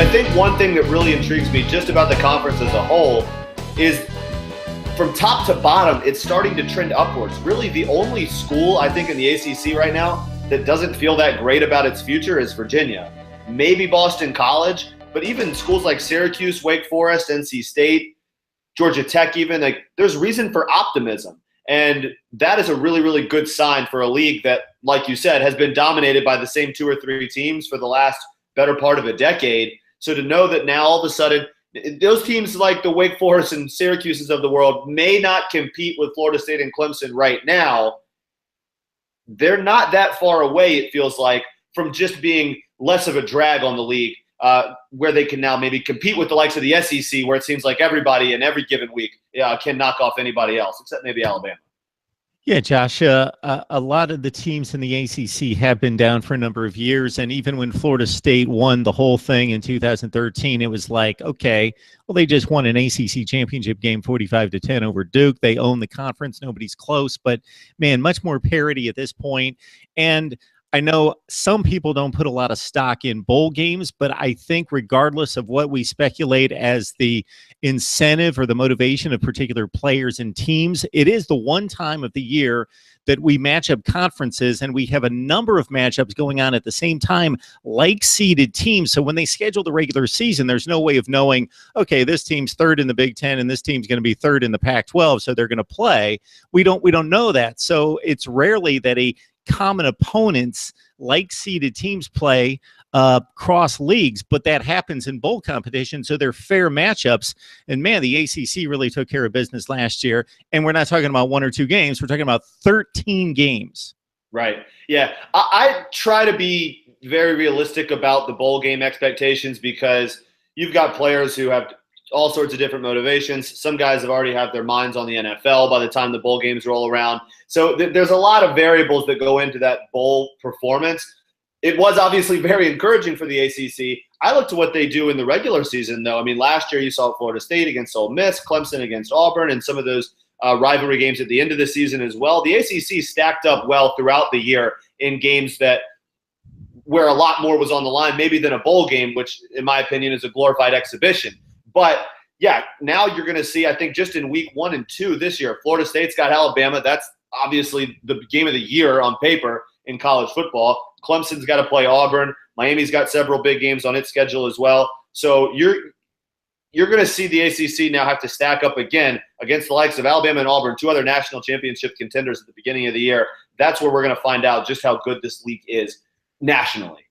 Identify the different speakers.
Speaker 1: think one thing that really intrigues me just about the conference as a whole is from top to bottom, it's starting to trend upwards. Really, the only school I think in the ACC right now that doesn't feel that great about its future is Virginia. Maybe Boston College, but even schools like Syracuse, Wake Forest, NC State, Georgia Tech even, like there's reason for optimism. And that is a really, really good sign for a league that, like you said, has been dominated by the same 2 or 3 teams for the last better part of a decade. So to know that now all of a sudden those teams like the Wake Forest and Syracuse's of the world may not compete with Florida State and Clemson right now, they're not that far away, it feels like, from just being less of a drag on the league, where they can now maybe compete with the likes of the SEC, where it seems like everybody in every given week can knock off anybody else, except maybe Alabama.
Speaker 2: Yeah, Josh, a lot of the teams in the ACC have been down for a number of years. And even when Florida State won the whole thing in 2013, it was like, okay, well, they just won an ACC championship game 45-10 over Duke. They own the conference. Nobody's close. But, man, much more parity at this point. And I know some people don't put a lot of stock in bowl games, but I think regardless of what we speculate as the incentive or the motivation of particular players and teams, it is the one time of the year that we match up conferences, and we have a number of matchups going on at the same time, like seeded teams. So when they schedule the regular season, there's no way of knowing, okay, this team's third in the Big Ten and this team's going to be third in the Pac-12, so they're going to play. We don't know that. So it's rarely that a common opponents like seeded teams play cross leagues, but that happens in bowl competition, so they're fair matchups. And man, the ACC really took care of business last year, and we're not talking about 1 or 2 games, we're talking about 13 games.
Speaker 1: Right. Yeah, I try to be very realistic about the bowl game expectations, because you've got players who have all sorts of different motivations. Some guys have already had their minds on the NFL by the time the bowl games roll around. So there's a lot of variables that go into that bowl performance. It was obviously very encouraging for the ACC. I look to what they do in the regular season, though. I mean, last year you saw Florida State against Ole Miss, Clemson against Auburn, and some of those rivalry games at the end of the season as well. The ACC stacked up well throughout the year in games where a lot more was on the line, maybe than a bowl game, which in my opinion is a glorified exhibition. But yeah, now you're going to see, I think, just in week 1 and 2 this year, Florida State's got Alabama. That's obviously the game of the year on paper in college football. Clemson's got to play Auburn. Miami's got several big games on its schedule as well. So you're going to see the ACC now have to stack up again against the likes of Alabama and Auburn, 2 other national championship contenders at the beginning of the year. That's where we're going to find out just how good this league is nationally.